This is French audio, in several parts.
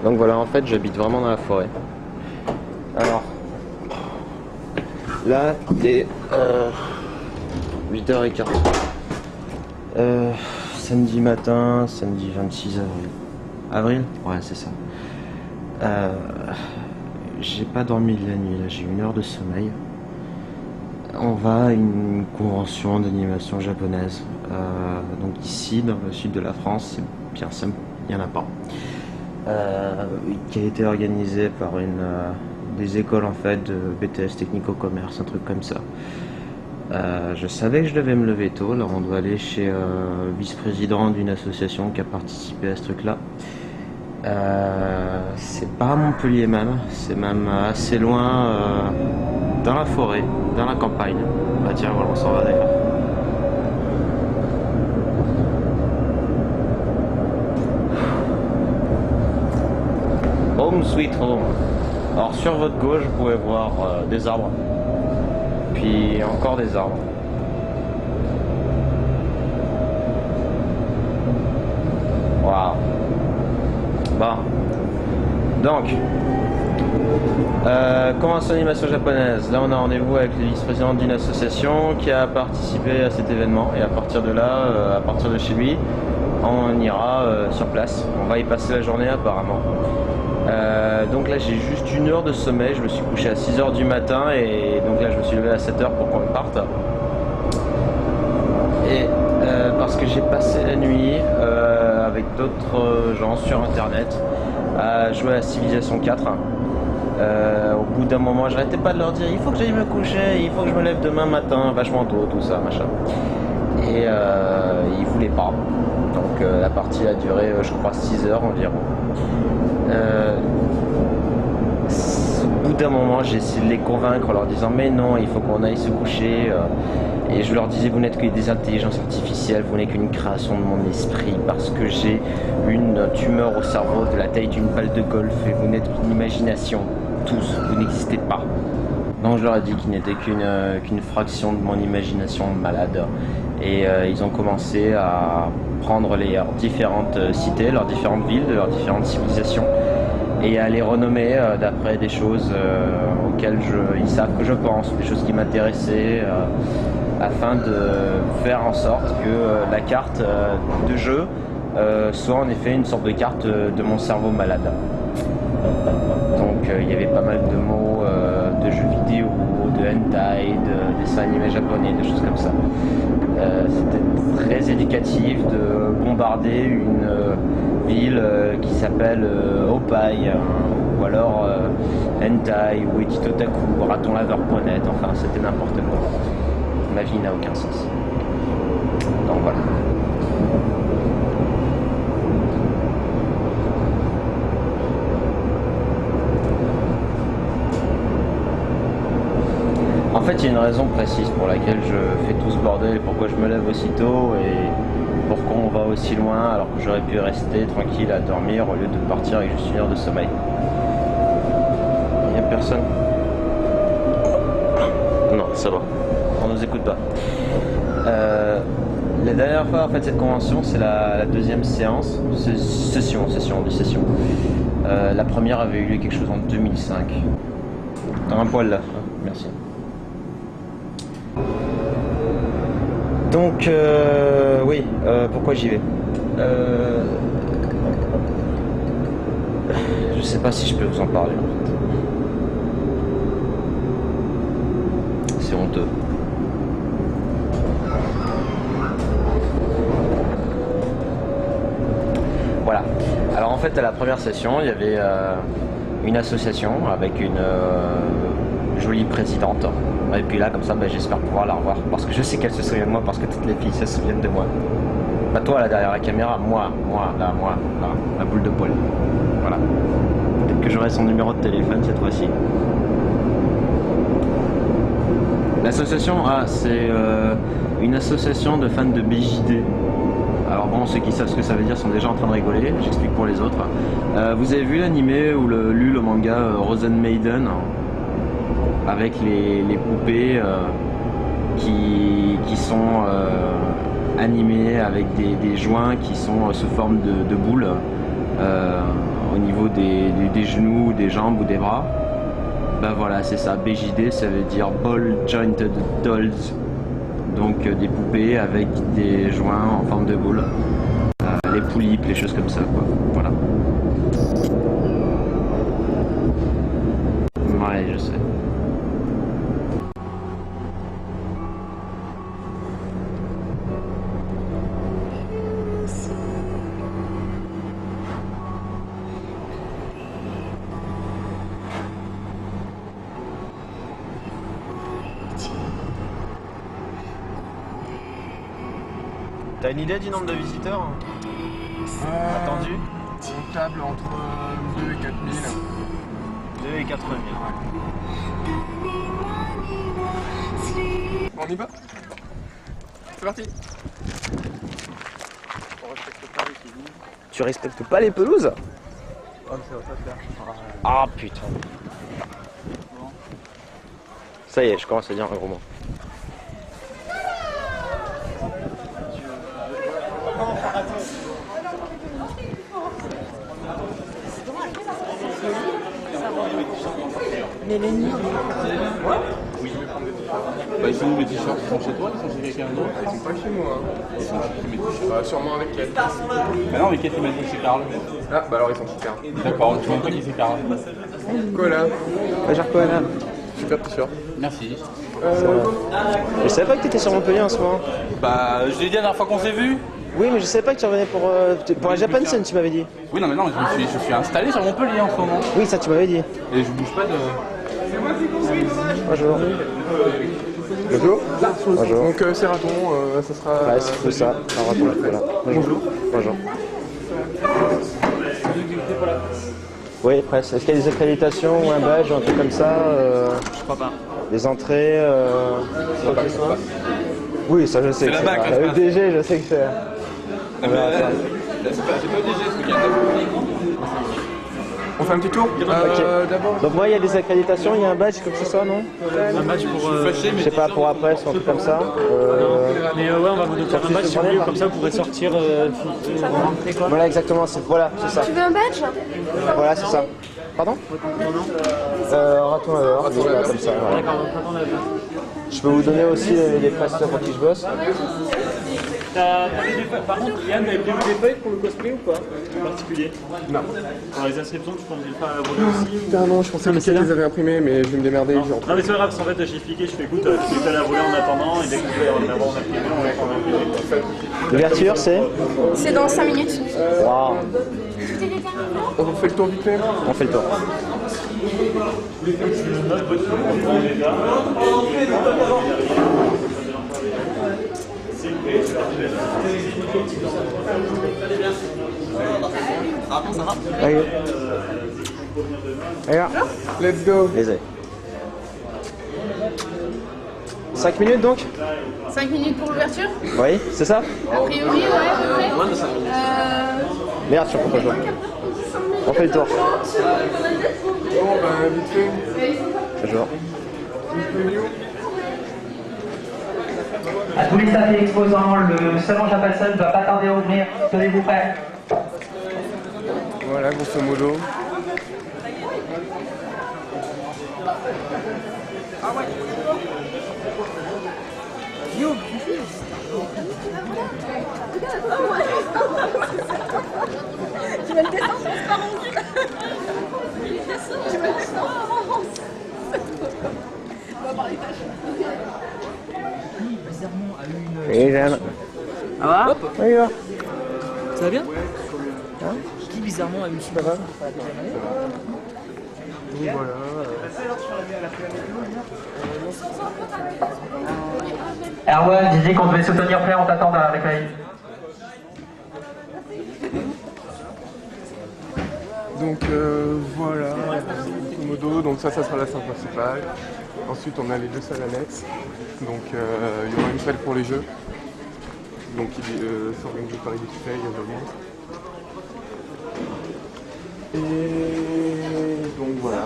Donc voilà, en fait j'habite vraiment dans la forêt. Alors là t'es 8h15. Samedi matin, samedi 26 avril. Avril? Ouais, c'est ça. J'ai pas dormi de la nuit, là j'ai 1 heure de sommeil. On va à une convention d'animation japonaise. Donc ici, dans le sud de la France, c'est bien simple, il n'y en a pas. Qui a été organisée par des écoles en fait de BTS technico-commerce, un truc comme ça. Je savais que je devais me lever tôt. Là, on doit aller chez le vice-président d'une association qui a participé à ce truc-là. C'est pas à Montpellier même, c'est même assez loin, dans la forêt, dans la campagne. Bah tiens, voilà, on s'en va d'ailleurs. Home sweet home. Alors sur votre gauche, vous pouvez voir des arbres. Puis encore des arbres. Waouh. Bon. Donc, convention d'animation japonaise. Là, on a rendez-vous avec le vice-président d'une association qui a participé à cet événement. Et à partir de là, à partir de chez lui, on ira sur place. On va y passer la journée apparemment. Donc là j'ai juste 1 heure de sommeil, je me suis couché à 6h du matin et donc là je me suis levé à 7h pour qu'on parte. Et parce que j'ai passé la nuit avec d'autres gens sur internet à jouer à Civilization 4. Au bout d'un moment j'arrêtais pas de leur dire il faut que j'aille me coucher, il faut que je me lève demain matin, vachement tôt, tout ça, machin. Et ils voulaient pas. Donc la partie a duré je crois 6 heures environ. Au bout d'un moment j'ai essayé de les convaincre en leur disant mais non, il faut qu'on aille se coucher, et je leur disais vous n'êtes que des intelligences artificielles, vous n'êtes qu'une création de mon esprit parce que j'ai une tumeur au cerveau de la taille d'une balle de golf et vous n'êtes qu'une imagination, tous, vous n'existez pas. Donc je leur ai dit qu'ils n'étaient qu'une fraction de mon imagination malade. Et ils ont commencé à prendre leurs différentes cités, leurs différentes villes, leurs différentes civilisations et à les renommer d'après des choses auxquelles ils savent que je pense, des choses qui m'intéressaient, afin de faire en sorte que la carte de jeu soit en effet une sorte de carte de mon cerveau malade. Donc il y avait pas mal de mots de jeux vidéo, de hentai, de dessins animés japonais, des choses comme ça. C'était très éducatif de bombarder une ville qui s'appelle Opai, ou alors hentai, ou Etitotaku, raton laveur-ponette, enfin c'était n'importe quoi. Ma vie n'a aucun sens. Donc voilà. En fait, il y a une raison précise pour laquelle je fais tout ce bordel et pourquoi je me lève aussitôt et pourquoi on va aussi loin alors que j'aurais pu rester tranquille à dormir au lieu de partir avec juste 1 heure de sommeil. Il n'y a personne. Non, ça va. On nous écoute pas. La dernière fois, en fait, cette convention, c'est la deuxième séance. Session. La première avait eu lieu quelque chose en 2005. T'as un poil là. Merci. Donc, oui, pourquoi j'y vais? Je sais pas si je peux vous en parler en fait. C'est honteux. Voilà. Alors en fait, à la première session, il y avait une association avec une jolie présidente. Et puis là, comme ça, j'espère pouvoir la revoir. Parce que je sais qu'elle se souvient de moi, parce que toutes les filles se souviennent de moi. Pas toi, là, derrière la caméra, moi, là, la boule de poil. Voilà. Peut-être que j'aurai son numéro de téléphone cette fois-ci. L'association, c'est une association de fans de BJD. Alors bon, ceux qui savent ce que ça veut dire sont déjà en train de rigoler, j'explique pour les autres. Vous avez vu l'animé ou lu le manga Rosen Maiden, avec les poupées qui sont animées avec des joints qui sont sous forme de boules au niveau des genoux, des jambes ou des bras. Ben voilà, c'est ça. BJD, ça veut dire Ball Jointed Dolls. Donc des poupées avec des joints en forme de boule. Les poulipes, les choses comme ça, quoi. Voilà. Ouais, je sais. T'as une idée du nombre de visiteurs attendu? On table entre 2 et 4 000. 2 et 4 000. On y va? C'est parti. Tu respectes pas les pelouses? Oh, mais ça va pas faire. Ah putain. Ça y est, je commence à dire un gros mot. Bah, ils sont où les t-shirts? Ils sont chez toi? Ils sont chez quelqu'un d'autre? Ils sont pas chez moi. Ils sont chez qui mes t-shirts? Bah, sûrement avec Kate. Bah non, mais Kate, il m'a dit chez Carl. Ah, bah alors ils sont super. D'accord, tu vois pas qui c'est Carl? Quoi là? Conan. Super t-shirt. Merci. Je savais pas que t'étais sur Montpellier en ce moment. Bah, je l'ai dit la dernière fois qu'on s'est vu. Oui, mais je savais pas que tu revenais pour la Japan Scene, tu m'avais dit. Oui, non, mais non, je suis installé sur Montpellier en ce moment. Oui, ça tu m'avais dit. Et je bouge pas de... Bonjour. Bonjour. Bonjour. Donc c'est raton, ça sera... Ouais, c'est tout ça. Alors, attends, voilà. Bonjour. Bonjour. Oui, presque. Est-ce qu'il y a des accréditations ou un badge ou un truc comme ça Je crois pas. Des entrées quoi que ce soit? Oui, ça je sais. C'est la bac, Le DG, je sais que c'est... Non, mais j'ai pas DG ce week-end. On fait un petit tour d'abord. Donc moi, il y a des accréditations, il y a un badge comme ça, non? Un match pour... Je sais pas, pour après, ou un truc comme ça. Mais ouais, on va vous donner un badge sur lieu, comme ça vous pourrez sortir rentrer quoi. Voilà, exactement, c'est ça. Tu veux un badge? Voilà, c'est ça. Pardon? Raton laveur, voilà, comme ça. Voilà. D'accord, donc attends, Je peux vous donner aussi les prestataires pour qui je bosse. Par contre, Yann, t'avais prévu des feuilles pour le cosplay ou pas? En particulier? Non. Pour les inscriptions, tu pensais le faire à la voler aussi? Putain non, je pensais que c'est Kate là. les avait imprimés, mais je vais me démerder. Non, mais c'est pas grave, parce qu'en fait, j'ai expliqué, je fais écoute, tu fais à la voler en attendant, et dès que tu vas en avoir en imprimé, on va en imprimer. L'ouverture, c'est? C'est dans 5 minutes. Waouh. On fait le tour vite fait. On fait le tour. Allez. Allez là. Let's go. Les ailes. 5 minutes donc? 5 minutes pour l'ouverture? Oui, c'est ça? A priori, ouais, à peu près. Merde, je comprends pas. On fait le tour. Bon bah vite fait. Bonjour. À tous les staffs et exposants, le salon Japanson ne va pas tarder à ouvrir. Tenez-vous prêts. Voilà, grosso modo. Tu vas le descendre transparent. Tu vas le descendre. On va parler tâches. Et Jeanne. Ça va? Oui, là. Ça va bien? Qui bizarrement a eu une super bonne? Oui voilà. Erwan, Didier, qu'on devait se tenir prêt, on t'attend dans l'accueil. Donc voilà, grosso modo, donc ça sera la salle principale. Ensuite on a les deux salles annexes. Donc il y aura une salle pour les jeux. Donc qui s'organise par les displays également. Et donc voilà.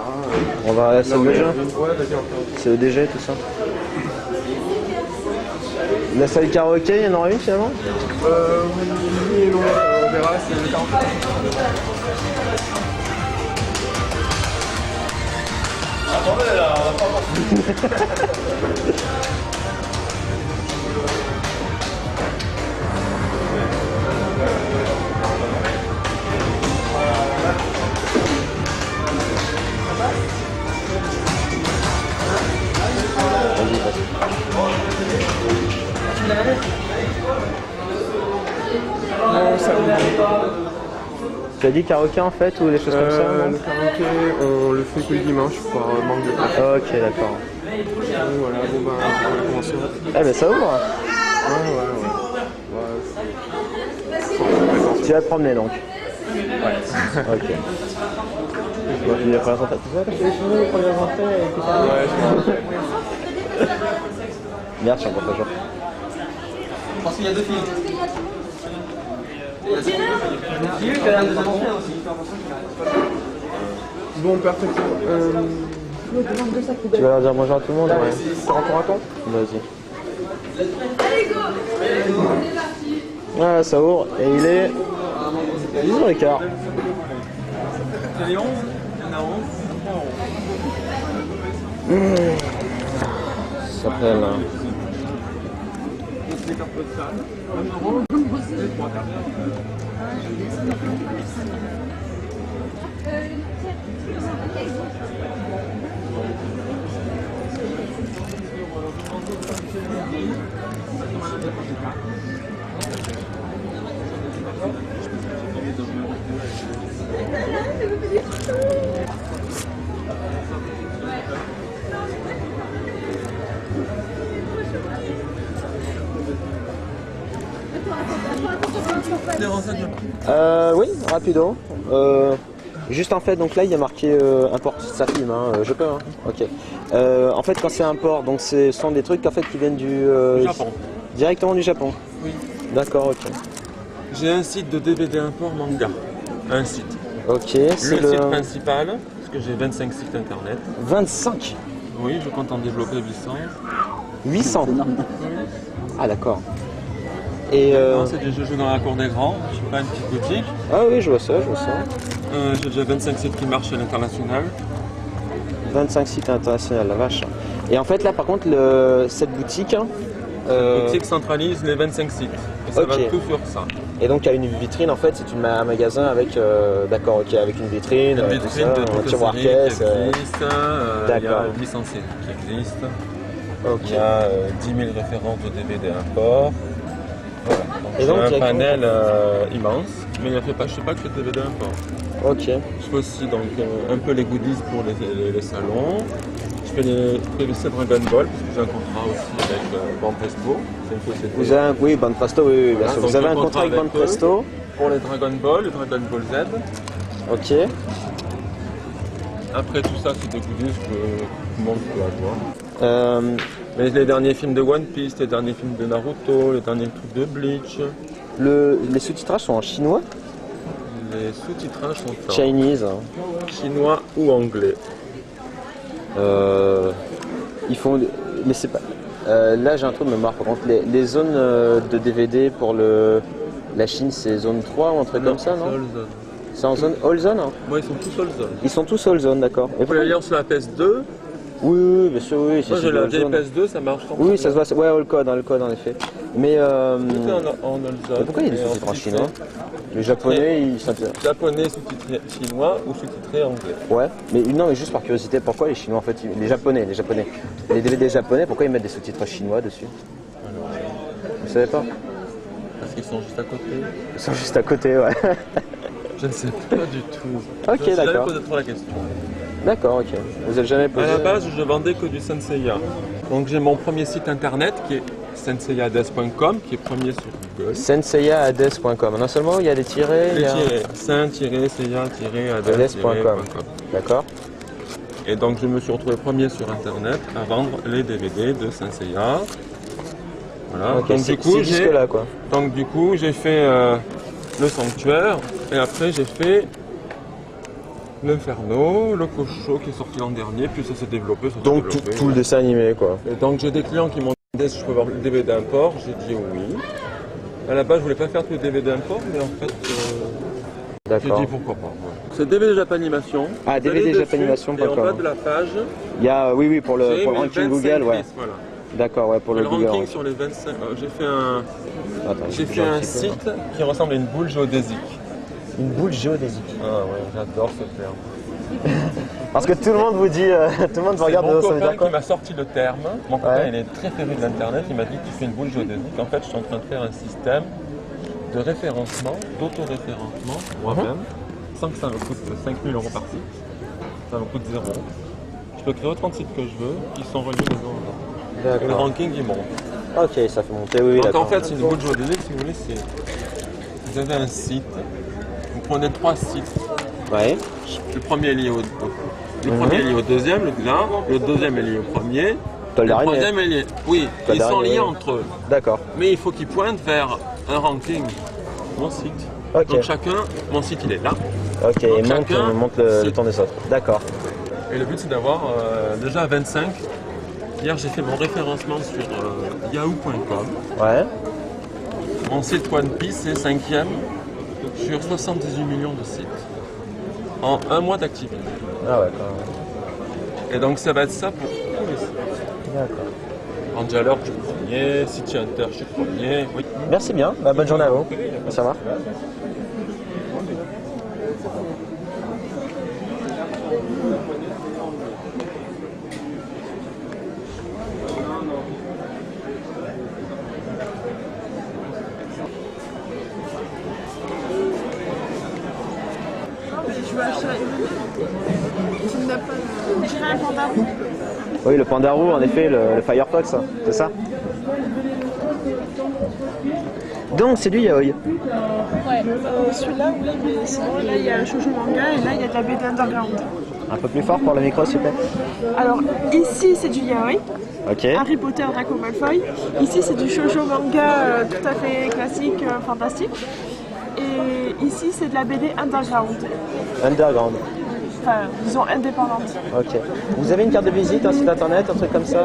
On va à la salle de jeu. Ouais, vas-y, on C'est le DG, tout ça. La salle karaoké, il y en aura une finalement? oui et non, on verra, c'est le 40. Non, ça Tu as dit karaoké en fait ou des choses comme ça Le karaoké, on le fait que le dimanche par manque de place. Ok, d'accord. Donc voilà, bon ben, on va commencer. Eh ben ça ouvre. Ouais. Tu vas te promener donc. Ouais. Ok. Bon, tu vas présenter tout ça parce que les films, les premières entrées et tout ça. Ouais, je m'en rappelle. Merde, je suis encore pas jour. Je pense qu'il y a deux filles. Bon, perfect. Tu vas leur dire bonjour à tout le monde? Ouais. Tu rentres à temps? Vas-y. Voilà, ça ouvre et il est 10h15. C'est les 11. Il y en a 11. Ça s'appelle. Les cartes postales. 1 €. Et 3 cartes. Oui, rapido. Juste en fait, donc là il y a marqué import sa film, hein, je peux, hein. Ok. En fait, quand c'est import, donc ce sont des trucs en fait qui viennent du Japon. Directement du Japon. Oui. D'accord, ok. J'ai un site de DVD import manga. Un site. Ok, Le c'est site principal, parce que j'ai 25 sites internet. 25. Oui, je compte en développer 800. 800. Ah d'accord. Et Non, c'est des jeux dans la cour des grands, je suis pas une petite boutique. ah oui, je vois ça, je vois ça. J'ai déjà 25 sites qui marchent à l'international. 25 sites internationaux, la vache. Et en fait là par contre cette boutique. La boutique centralise les 25 sites. Et ça ok. va tout sur ça. Et donc il y a une vitrine en fait, c'est un magasin avec d'accord, ok, avec une vitrine, Une tout vitrine ça, de un toutes les tiroir séries qui caisse. existent, il y a d'accord. 800 séries qui existent. Ok. Il y a 10 000 références de DVD import. Voilà. Et Donc, donc, j'ai il y a un panel immense, mais il ne fait pas, je ne fais pas que le DVD import. Ok. Je fais aussi donc, un peu les goodies pour les salons. Je fais les Dragon Ball, parce que j'ai un contrat aussi avec Banpresto. C'est une société. Vous avez oui, Banpresto, oui, bien Voilà, sûr. donc Vous avez un un contrat avec eux Banpresto. Pour les Dragon Ball, le Dragon Ball Z. Ok. Après tout ça, c'est des goodies que tout le monde peut avoir. Mais les derniers films de One Piece, les derniers films de Naruto, les derniers trucs de Bleach. Les sous-titrages sont en chinois, Les sous-titrages sont en Chinese. chinois ou anglais. Ils font, mais c'est pas. Là, j'ai un truc de mémoire. Par contre, les zones de DVD pour la Chine, c'est zone 3 ou un truc comme ça, non? All Zone. C'est en zone all zone, hein? Moi, ils sont tous All Zone. Ils sont tous all zone, d'accord. Et Vous pouvez aller sur la PS2. oui, bien sûr, oui. Moi, j'ai du la all vieille zone. PS2, ça marche sans Oui, ça se voit. Ouais, all code en effet. Mais Tout est en All Zone. mais pourquoi il y a des Et sous-titres en sous-titré. chinois? Les japonais, ils s'intéressent. Japonais sous-titré chinois ou sous-titré anglais. Ouais, mais non, mais juste par curiosité, pourquoi les Chinois en fait, les Japonais, les DVD japonais, pourquoi ils mettent des sous-titres chinois dessus? Vous savez pas? Parce qu'ils sont juste à côté. Ils sont juste à côté, ouais. Je ne sais pas du tout. Ok, Je me suis jamais d'accord. posé trop la question. D'accord, ok. Vous avez jamais posé? À la base, je vendais que du Senseiya. Donc j'ai mon premier site internet qui est senseiyaades.com, qui est premier sur Google. Senseiyaades.com. Non seulement il y a des tirets, il Les y a tirés, sen-seiya-ades.com. Ades.com. D'accord. Et donc je me suis retrouvé premier sur internet à vendre les DVD de Senseiya. Voilà. Ok, donc, c'est du coup, jusque là quoi. donc du coup j'ai fait le Sanctuaire et après j'ai fait l'Inferno, le Cocho qui est sorti l'an dernier, puis ça s'est développé. Donc tout le dessin animé quoi. Et donc j'ai des clients qui m'ont demandé si je peux avoir le DVD import, j'ai dit oui. À la base je voulais pas faire tout le DVD import, mais en fait J'ai dit pourquoi pas. Ouais. C'est DVD Japanimation. Ah, Vous allez dessus, dvdjapanimation.com. Et en bas de la page, Il y a, oui, pour le j'ai mis ranking 25 Google, ouais. listes, voilà. D'accord, ouais, pour le Google. ranking Ouais. sur les 25. J'ai fait Attends, j'ai je fait bouge un petit peu. site qui ressemble à une boule géodésique. Une boule géodésique. Ah ouais, j'adore ce terme. Parce que tout le monde vous dit, tout le monde vous C'est regarde, mon ça veut copain dire quoi? qui m'a sorti le terme. Mon copain, Ouais. il est très féru de l'internet. Il m'a dit qu'il fait une boule géodésique. En fait, je suis en train de faire un système de référencement, d'autoréférencement moi-même, sans que ça me coûte 5 000 € par site. Ça me coûte 0. Je peux créer autant de sites que je veux, qui sont reliés les uns aux autres. Et le ranking, il monte. Ok, ça fait monter, oui, Donc d'accord. en fait, c'est une boule géodésique, si vous voulez, c'est... Vous avez un site, vous prenez 3 sites. Ouais. Le premier est lié au... Le premier est lié au deuxième, là. Le deuxième est lié au premier. Pas le Le dernier. troisième est lié... Oui, Pas le ils sont dernier, liés oui. entre eux. D'accord. Mais il faut qu'ils pointent vers un ranking. Mon site. Ok. Donc chacun, mon site il est là. Ok, et monte, chacun, monte le c'est- temps des autres. D'accord. Et le but c'est d'avoir déjà 25. Hier j'ai fait mon référencement sur yahoo.com. Ouais. Mon site One Piece est 5e sur 78 millions de sites. En un mois d'activité. Ah ouais, quand même. Et donc ça va être ça pour tous les sites. D'accord. Angelor, je suis premier. City Hunter, je suis premier. Oui. Merci bien, bah, bonne journée à vous. Ça va? Je veux acheter tu n'as pas le... Je dirais un pandarou. Oui, le Pandarou, en effet, le Firefox, hein, c'est ça? Donc, c'est du yaoi. Ouais, celui-là, oui, mais sinon, là, il y a un shoujo manga et là, il y a de la BD underground. Un peu plus fort pour le micro, s'il vous plaît. Alors, ici, c'est du yaoi, Ok. Harry Potter, Draco Malfoy. Ici, c'est du shoujo manga tout à fait classique, fantastique. Et ici, c'est de la BD underground. Underground. Enfin, disons indépendante. Ok. Vous avez une carte de visite, un site internet, un truc comme ça?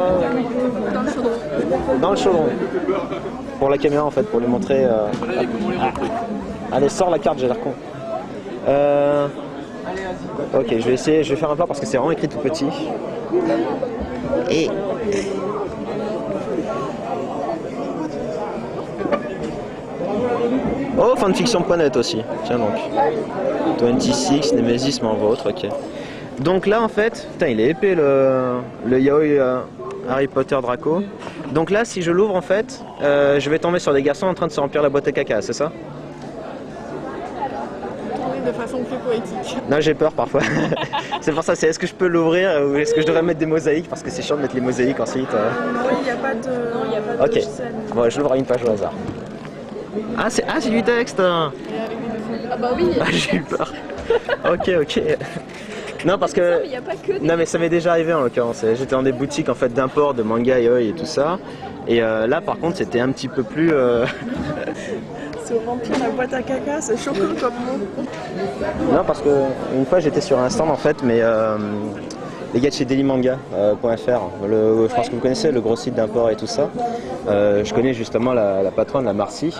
Dans le chaudron. Dans le chaudron. Pour la caméra, en fait, pour lui montrer. Allez, sors la carte, j'ai l'air con. Ok, je vais essayer, je vais faire un plat parce que c'est vraiment écrit tout petit. Et. Oh, fanfiction.net aussi. Tiens donc. 26, Nemesis m'en vôtre, ok. Donc là, en fait, putain, il est épais le yaoi Harry Potter Draco. Donc là, si je l'ouvre, en fait, je vais tomber sur des garçons en train de se remplir la boîte à caca, c'est ça? Oui, de façon plus poétique. Non, j'ai peur parfois. C'est pour ça, c'est est-ce que je peux l'ouvrir ou est-ce que je devrais mettre des mosaïques? Parce que c'est chiant de mettre les mosaïques ensuite. Non, il n'y a pas de, il y a pas de Ok, scène. bon, je l'ouvre à une page au hasard. Ah, c'est du texte. Ah bah oui, Ah, j'ai eu peur. Ok. Non, parce que... il n'y a pas que des... Non, mais ça m'est déjà arrivé en l'occurrence. J'étais dans des boutiques en fait d'import de manga et tout ça. Et là, par contre, c'était un petit peu plus... Se remplir la boîte à caca, c'est choquant comme mot. Non, parce que une fois j'étais sur un stand en fait, mais les gars de chez dailymanga.fr, je pense que vous connaissez le gros site d'import et tout ça. Je connais justement la patronne, la Marcy.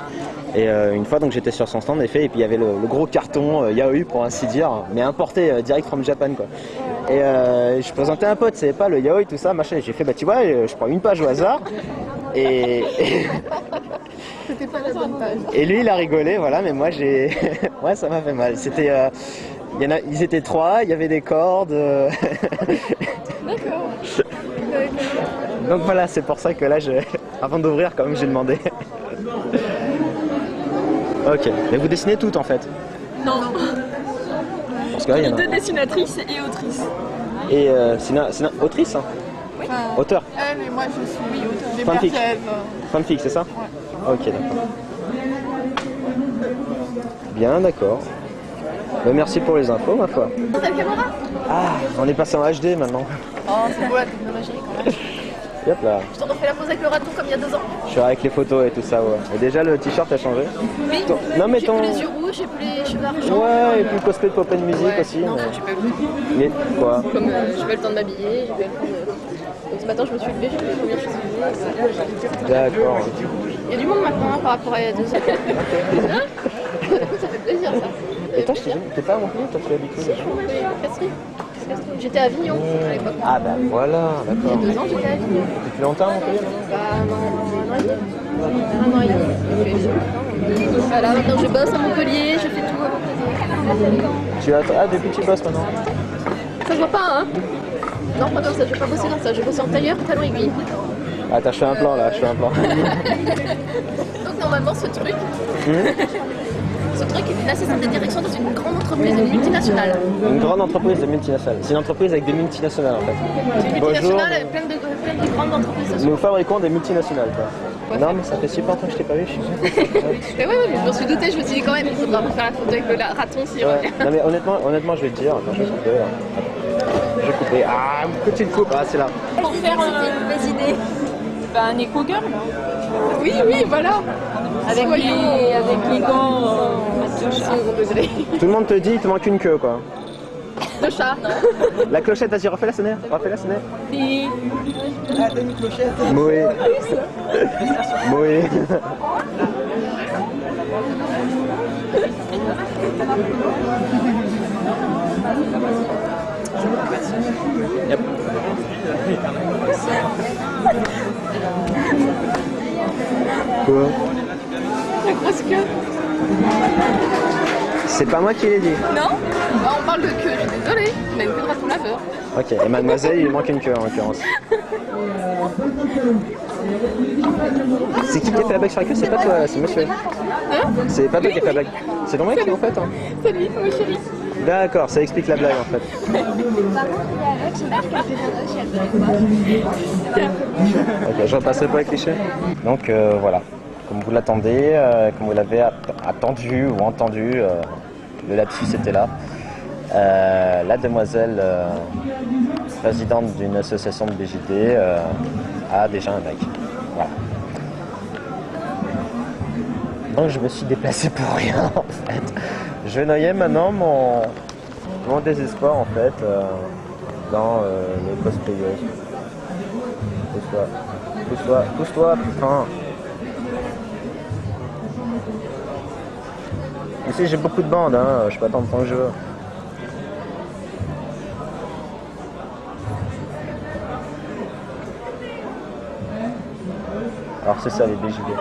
Et une fois donc j'étais sur son stand en effet, et puis il y avait le gros carton yaoi pour ainsi dire, mais importé direct from Japan quoi. Et je présentais un pote, c'est pas le yaoi tout ça, machin. Et j'ai fait bah tu vois, je prends une page au hasard. Et C'était pas la bonne page. Et lui il a rigolé, voilà, mais moi j'ai. Ouais, ça m'a fait mal. C'était. Ils étaient 3, il y avait des cordes. D'accord. Donc voilà, c'est pour ça que là, avant d'ouvrir, quand même, j'ai demandé. Ok, mais vous dessinez toutes en fait? Non. Parce que là, il y en a. Deux dessinatrices et autrices. Et c'est une autrice hein? Oui. Auteur? Elle et moi je suis oui, auteur des Fanfic. Bertèves. Fanfic, c'est ça? Ok, d'accord. Bien, d'accord. Bah, merci pour les infos, ma foi. T'as le caméra? Ah, on est passé en HD maintenant. Oh, c'est beau la technologie quand même. Hop là. Je t'en refais la pose avec le raton comme il y a 2 ans. Je suis avec les photos et tout ça, ouais. Et déjà, le t-shirt a changé. Oui, Non, mais j'ai ton... plus les yeux rouges, j'ai plus les cheveux argent. Ouais, et puis le cosplay de Pop and Music aussi. Non, mais... j'ai pas eu le temps. Mais quoi? Comme j'ai pas eu le temps de m'habiller, j'ai pas eu le temps de... Donc ce matin je me suis levée, j'ai fait les premières choses que j'ai fait. D'accord. Il y a du monde maintenant hein, par rapport à il y a 2 ans. Hein? Ça fait plaisir ça. Et toi, t'es pas à Montpellier, toi tu habites où déjà? J'étais à Avignon à l'époque. Ah bah voilà, Il y a d'accord. 2 ans, j'étais à Avignon. Depuis longtemps à Montpellier? Bah, un an et demi. Voilà, maintenant je bosse à Montpellier, je fais tout à Montpellier. Ah, depuis que tu bosses maintenant? Ça se voit pas, hein? Non, pas comme ça, je vais pas bosser comme ça, je vais bosser en tailleur, talon aiguille. Attends, je fais un plan là, je fais un plan. Donc normalement, ce truc, il est une assistante de direction dans une grande entreprise, une multinationale. Une grande entreprise de multinationales. C'est une entreprise avec des multinationales en fait. C'est une multinationale avec plein de grandes entreprises. Nous fabriquons des multinationales quoi. Non mais ça fait super longtemps que je t'ai pas vu, je suis Mais ouais, mais je m'en suis douté, je me suis dit quand même, il faudra faire la photo avec le raton si ouais. Non mais honnêtement je vais te dire, attends je vais couper là. Je vais couper. Ah, que tu te coupes, ah c'est là. Pour faire des idées. Bah, un éco-girl. Oui, voilà. Avec les gants second degré. Tout le monde te dit il te manque une queue quoi. De chat. La clochette, vas-y refais la sonnerie. et Ah t'as une clochette. Oui. Oui. Yep. Quoi? La grosse queue. C'est pas moi qui l'ai dit. Non? Bah, on parle de queue, je suis désolée. On a une queue de raton laveur. Ok, et mademoiselle, il manque une queue en l'occurrence. C'est qui a fait la blague sur la queue? C'est pas toi, c'est monsieur. Hein? C'est pas toi qui a fait la blague. C'est ton mec en fait hein? C'est lui, mon chéri. D'accord, ça explique la blague en fait. Ok, je repasserai pas les clichés. Donc voilà, comme vous l'attendez, comme vous l'avez attendu ou entendu, le lapsus était là. La demoiselle présidente d'une association de BJD a déjà un mec. Voilà. Donc je me suis déplacé pour rien en fait. Je noyais maintenant mon désespoir en fait dans les cosplayers. Pousse-toi, putain. Ici j'ai beaucoup de bandes, hein. Je peux attendre tant que je veux. Alors c'est ça les BJD.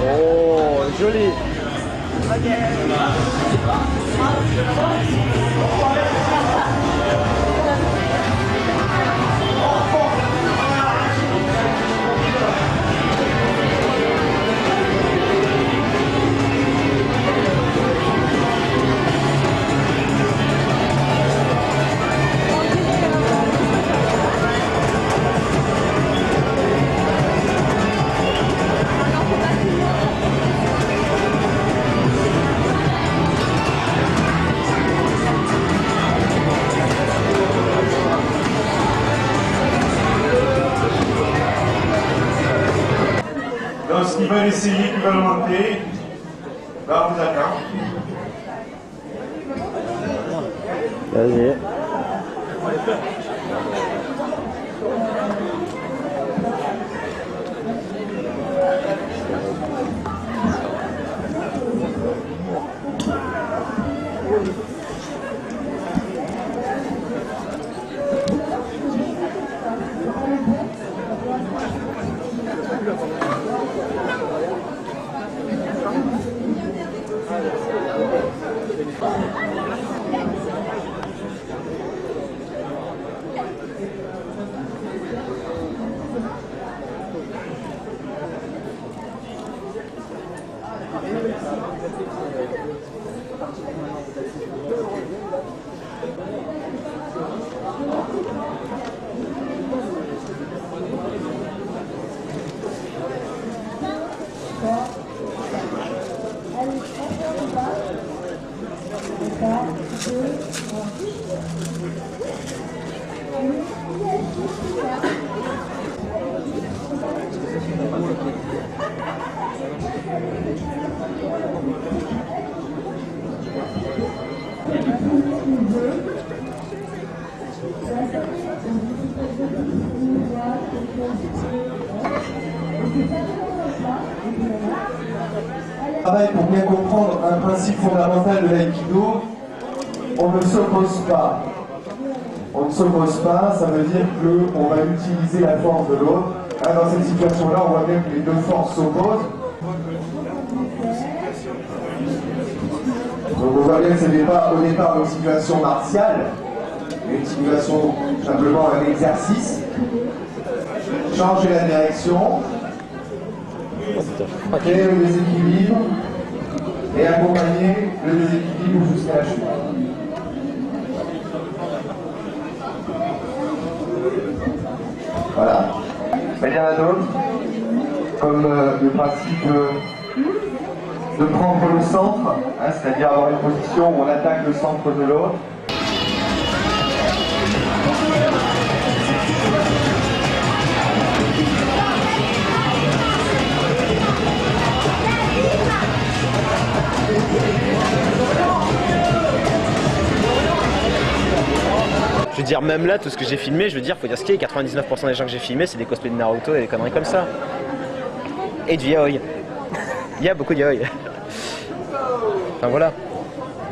Oh, joli. Lorsqu'ils veulent essayer, qu'ils veulent monter, là on vous attend. Vas-y. Pour bien comprendre un principe fondamental de l'aïkido, on ne s'oppose pas. On ne s'oppose pas, ça veut dire qu'on va utiliser la force de l'autre. Dans cette situation-là, on voit bien que les deux forces s'opposent. Donc on voit bien que ce n'est pas au départ une situation martiale, mais une situation simplement un exercice. Changer la direction, créer le déséquilibre et accompagner le déséquilibre jusqu'à la chute. Voilà. Mais il y en a d'autres, comme le principe de prendre le centre, c'est-à-dire avoir une position où on attaque le centre de l'autre. Je veux dire, même là, tout ce que j'ai filmé, je veux dire, faut dire ce qu'il y a, 99% des gens que j'ai filmés, c'est des cosplays de Naruto et des conneries comme ça. Et du yaoi. Il y a beaucoup de yaoi. Enfin voilà.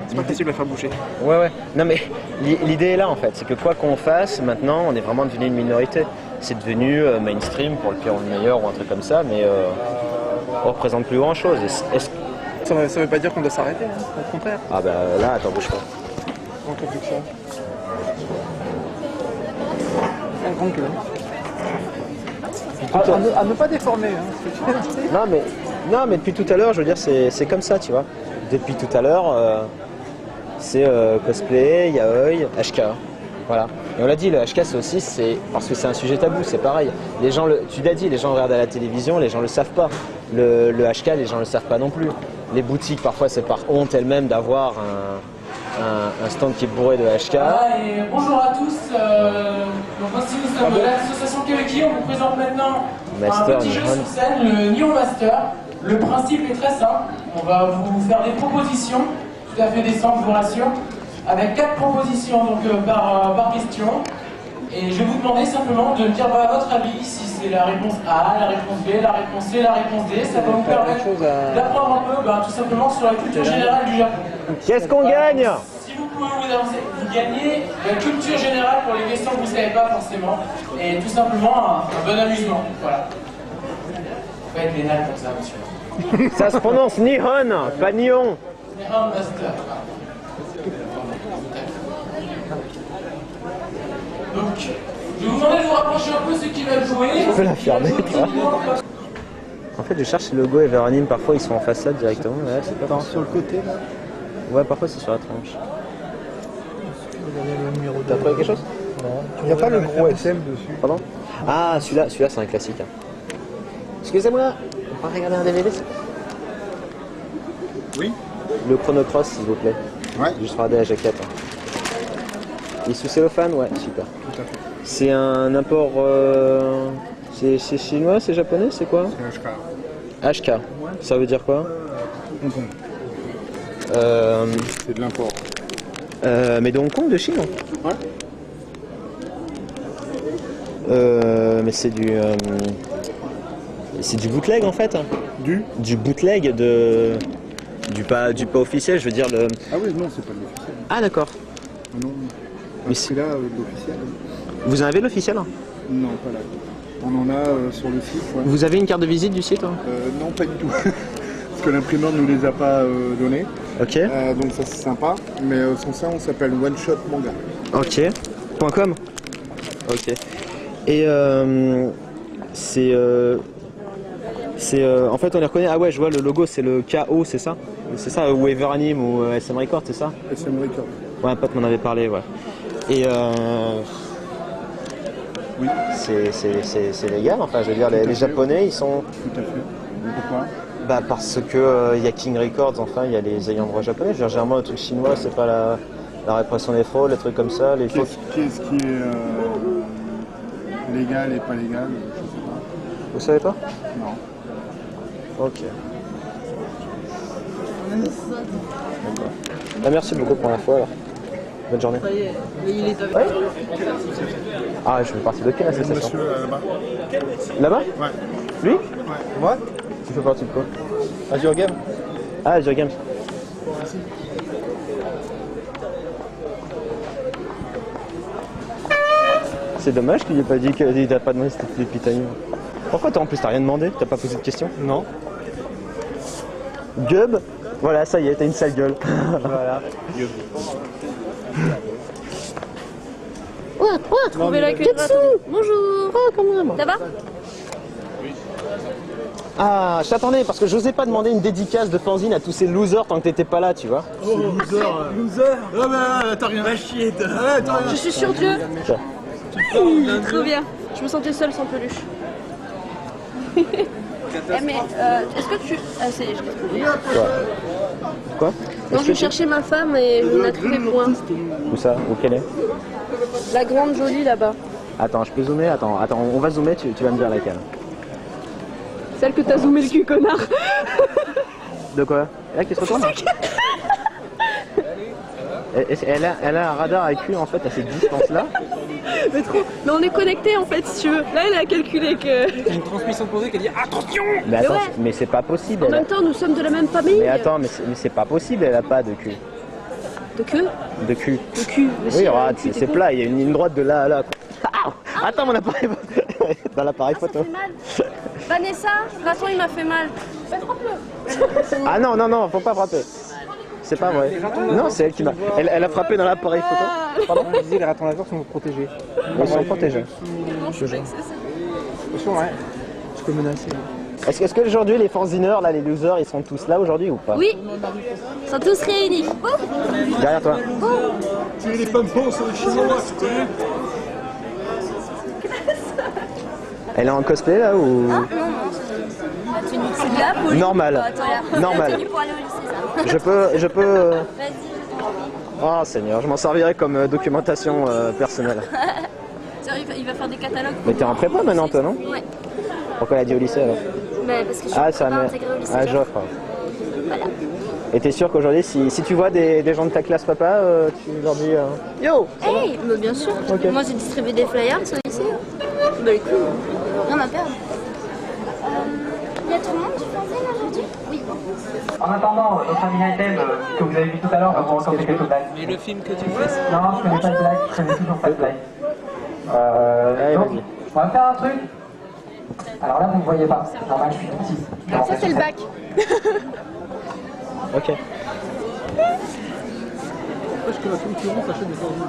C'est pas possible à faire bouger. Ouais. Non mais l'idée est là en fait, c'est que quoi qu'on fasse, maintenant, on est vraiment devenu une minorité. C'est devenu mainstream pour le pire ou le meilleur ou un truc comme ça, mais on représente plus grand chose. Ça veut pas dire qu'on doit s'arrêter, hein, au contraire. Ah bah là, attends, bouge pas. En construction. Un grand cœur. À ne pas déformer. Hein, non mais depuis tout à l'heure, je veux dire, c'est comme ça, tu vois. Depuis tout à l'heure, c'est cosplay, yaoi, HK. Voilà. Et on l'a dit, le HK c'est parce que c'est un sujet tabou, c'est pareil. Les gens, tu l'as dit, les gens regardent à la télévision, les gens le savent pas. Le HK, les gens le savent pas non plus. Les boutiques, parfois, c'est par honte elles-mêmes d'avoir un stand qui est bourré de HK. Et bonjour à tous, donc voici nous sommes de l'association Keweki, on vous présente maintenant un petit jeu sur scène, le Nihon Master. Le principe est très simple, on va vous faire des propositions, tout à fait décentes, je vous rassure, avec 4 propositions donc, par question. Et je vais vous demander simplement de me dire à votre avis si c'est la réponse A, la réponse B, la réponse C, la réponse D. Ça va vous permettre d'apprendre un peu tout simplement sur la culture générale du Japon. Qu'est-ce qu'on gagne? Si vous pouvez vous avancer, vous gagnez la culture générale pour les questions que vous ne savez pas forcément. Et tout simplement un bon amusement. Voilà. Faut être vénal comme ça, monsieur. Ça se prononce Nihon, pas Nihon. Nihon Master. Donc, je vais vous demander de vous rapprocher un peu ceux qui veulent jouer. Je peux la fermer, toi. En fait, je cherche le logo Everanime, parfois ils sont en façade directement. Ouais, c'est pas sur le côté là. Ouais, parfois c'est sur la tranche. T'as trouvé quelque chose? Non. Il n'y a pas le gros SM dessus. Pardon? Ah, celui-là c'est un classique. Excusez-moi, on va regarder un DVD? Oui. Le Chrono Cross, s'il vous plaît. Ouais. Juste regarder la jaquette. Il est sous cellophane? Ouais, super. Tout à fait. C'est un import... C'est chinois, c'est japonais, c'est quoi? C'est HK. HK, ça veut dire quoi? C'est de l'import. Mais de Hong Kong, de Chine? Ouais. Mais c'est du bootleg en fait. Du bootleg du pas officiel, je veux dire le. Ah oui, non, c'est pas de l'officiel. Ah d'accord. Non. Mais c'est là l'officiel. Vous en avez l'officiel? Non, pas là. On en a sur le site. Ouais. Vous avez une carte de visite du site? Non, pas du tout. Parce que l'imprimeur ne nous les a pas donnés. Ok. Donc ça c'est sympa. Mais sans ça, on s'appelle One Shot Manga. Ok. .com. Ok. Et en fait on les reconnaît. Ah ouais, je vois le logo, c'est le KO, c'est ça? C'est ça, ou Everanime ou SM Record, c'est ça? SM Record. Ouais, un pote m'en avait parlé, ouais. Et oui. C'est légal, enfin je veux dire, les Japonais ils sont. Tout à fait. Pourquoi? Bah parce que y a King Records, enfin il y a les ayants droit japonais. Je veux dire, généralement le truc chinois c'est pas la répression des fraudes, les trucs comme ça. Qu'est-ce qui est légal et pas légal? Je sais pas. Vous savez pas? Non. Ok. D'accord. Bah, merci beaucoup pour l'info alors. Bonne journée. Ça y est, il est avec. Ouais. Ah, je fais partie de quelle association? Monsieur là-bas. Là-bas? Ouais. Lui? Ouais. Moi? Tu fais partie de quoi? Azure Games. Ah, Azure Games. Merci. C'est dommage qu'il n'ait pas dit qu'il t'a pas demandé si c'était Pitani. Pourquoi en plus t'as rien demandé? T'as pas posé de questions? Non. Gub? Voilà, ça y est, t'as une sale gueule. Voilà. Gub. Trouver la queue de raton. Bonjour. Ah, quand même. Ça va? Ah, je t'attendais parce que j'osais pas demander une dédicace de fanzine à tous ces losers tant que t'étais pas là, tu vois. Oh, loser. Ah bah t'as rien à chier. Je suis sur Dieu. Trop bien. Je me sentais seule sans peluche. Mais est-ce que tu... Ah, c'est... Quoi? Non, je cherchais ma femme et je n'ai trouvé point. Où ça? Où qu'elle est? La grande jolie là-bas. Attends, je peux zoomer? Attends, on va zoomer, tu vas me dire laquelle. Celle que t'as zoomé le cul, connard. De quoi? Là qui se retourne? Elle a un radar avec lui en fait à cette distance-là. Mais on est connectés en fait, si tu veux. Là, elle a calculé que... Une transmission posée qui a dit attention. Mais attends, ouais. mais c'est pas possible. En même temps, nous sommes de la même famille. Mais attends, mais c'est pas possible, elle a pas de cul. De queue? De cul. De cul. Oui, regarde, c'est plat, il y a une ligne droite de là à là. Ah, attends, mon appareil dans l'appareil photo. Ça fait mal. Vanessa, raton il m'a fait mal. Ah non, non, non, faut pas frapper. C'est pas vrai. Non, c'est elle qui m'a. Elle a frappé dans l'appareil photo. Pardon? Je disais, les ratons laveurs sont protégés. Ils sont protégés. Attention, ouais. Je peux menacer. Est-ce qu'aujourd'hui les fanzineurs, là, les losers, ils sont tous là aujourd'hui ou pas? Oui, ils sont tous réunis. Derrière toi. Tuer les pommes sur les chinois. Elle est en cosplay là ou? Ah non, c'est de la police. Normal. Normal. Je peux. Vas-y, Oh Seigneur, je m'en servirai comme documentation personnelle. il va faire des catalogues. Mais t'es en prépa maintenant toi, non? Ouais. Pourquoi elle a dit au lycée alors? Mais parce que je suis ça pas intégrée au lycée. Ah, j'offre. Voilà. Et t'es sûr qu'aujourd'hui, si tu vois des gens de ta classe papa, tu leur dis Yo! Hey, mais bien sûr. Okay. Moi j'ai distribué des flyers au lycée. Bah écoute, rien à perdre. Il y a tout le monde du fanzine aujourd'hui? Oui. En attendant, notre ami item que vous avez vu tout à l'heure va vous raconter quelques blagues. Mais le film que tu fais, Non, je connais pas de blague, je connais toujours pas de blague. Donc, on va faire un truc. Alors là, vous ne voyez pas, c'est normal, je suis tout petit. Ça c'est le bac. Ok. parce que la concurrence achète des fanzines.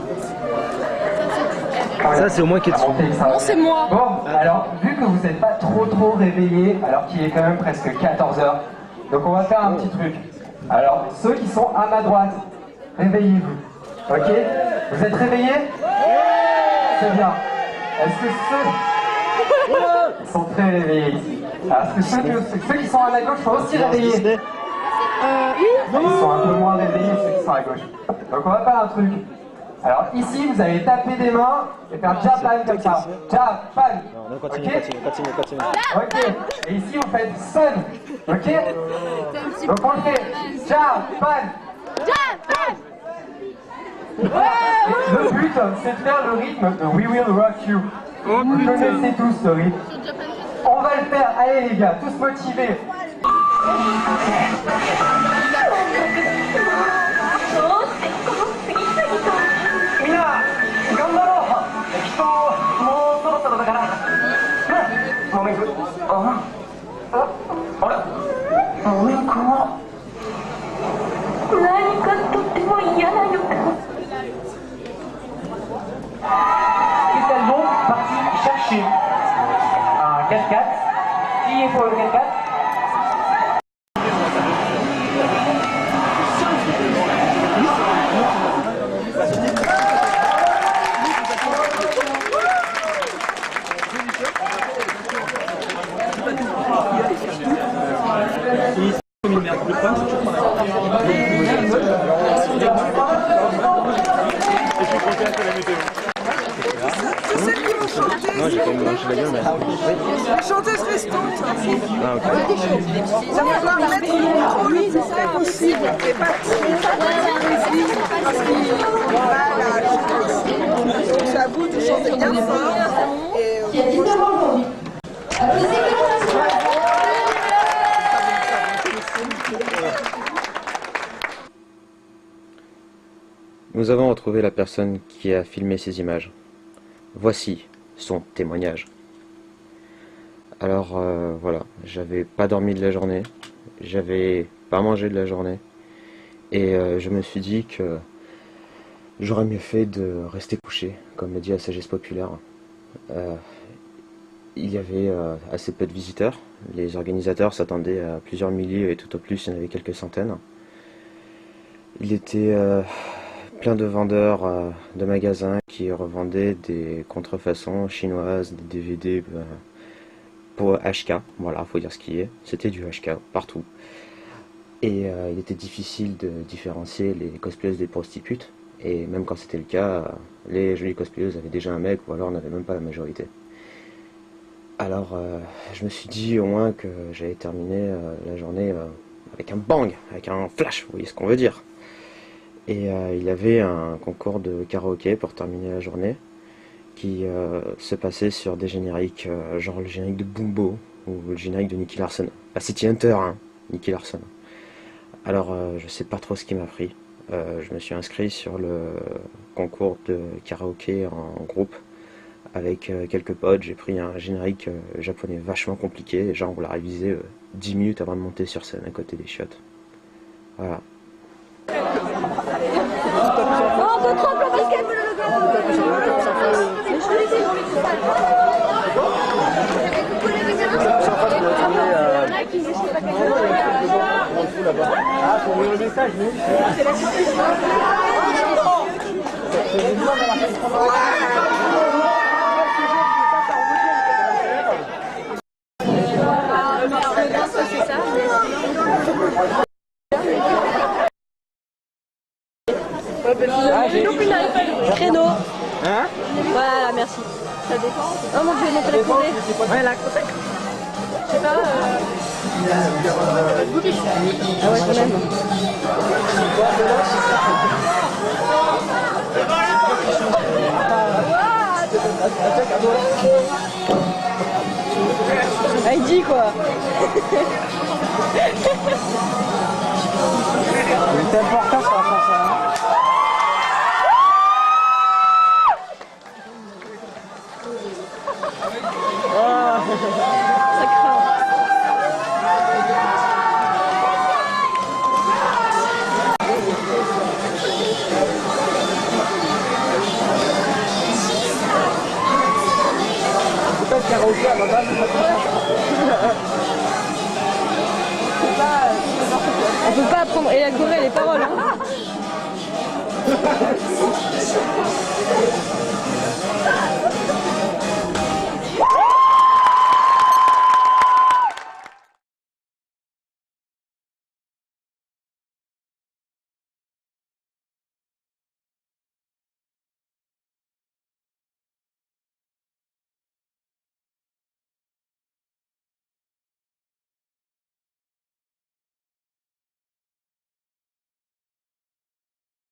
Ça, c'est au moins qui est dessous. Non, c'est moi. Bon, alors, vu que vous n'êtes pas trop réveillés, alors qu'il est quand même presque 14h, donc on va faire un petit truc. Alors, ceux qui sont à ma droite, réveillez-vous. Ok? Vous êtes réveillés? C'est bien. Est-ce que ceux... sont très réveillés ici. Alors, est-ce que ceux qui sont à ma gauche sont aussi réveillés? Oui. Ils sont un peu moins réveillés ceux qui sont à gauche. Donc on va faire un truc. Alors ici, vous allez taper des mains et faire Japan comme ça. Japan. Non, continue, Ok. continue. Ok. Et ici, vous faites Sun. Ok. Donc on le fait. Japan. Le but, c'est de faire le rythme de We Will Rock You. Vous connaissez tous ce rythme. On va le faire. Allez les gars, tous motivés. Est-elle donc partie chercher un 4x4? Qui est pour le 4x4? Non, j'ai quand même mangé la gueule, mais... Les chanteuses restantes. Ah, ok. Ça va falloir mettre le micro le plus près possible. Et pas trop parce qu'il ça vous de chanter bien fort. Nous avons retrouvé la personne qui a filmé ces images. Voici son témoignage. Alors voilà, j'avais pas dormi de la journée, j'avais pas mangé de la journée, et je me suis dit que j'aurais mieux fait de rester couché, comme le dit la sagesse populaire. Il y avait assez peu de visiteurs, les organisateurs s'attendaient à plusieurs milliers et tout au plus il y en avait quelques centaines. Il était plein de vendeurs de magasins qui revendaient des contrefaçons chinoises, des DVD pour HK, voilà, faut dire ce qui est, c'était du HK partout. Et il était difficile de différencier les cosplayeuses des prostituées, et même quand c'était le cas, les jolies cosplayeuses avaient déjà un mec, ou alors n'avaient même pas la majorité. Alors je me suis dit au moins que j'allais terminer la journée avec un bang, avec un flash, vous voyez ce qu'on veut dire. Et il y avait un concours de karaoké pour terminer la journée qui se passait sur des génériques, genre le générique de Bumbo ou le générique de Nicky Larson. Bah, City Hunter, hein, Nicky Larson. Alors je sais pas trop ce qui m'a pris. Je me suis inscrit sur le concours de karaoké en groupe avec quelques potes. J'ai pris un générique japonais vachement compliqué, genre on l'a révisé 10 minutes avant de monter sur scène à côté des chiottes. Voilà. On peut trop compliquer pour le Ah, pour lire le message, nous. Créneau. Hein? Voilà, merci. Ça dépend. Oh mon dieu, mon téléphone. Ouais, là, côté. Je sais pas. Ah ouais, quand même. Ah, il dit quoi. Il était important sur la chanson. Ça craint. Peut-être karaoké à la base. On peut pas apprendre et élaborer les paroles. Hein.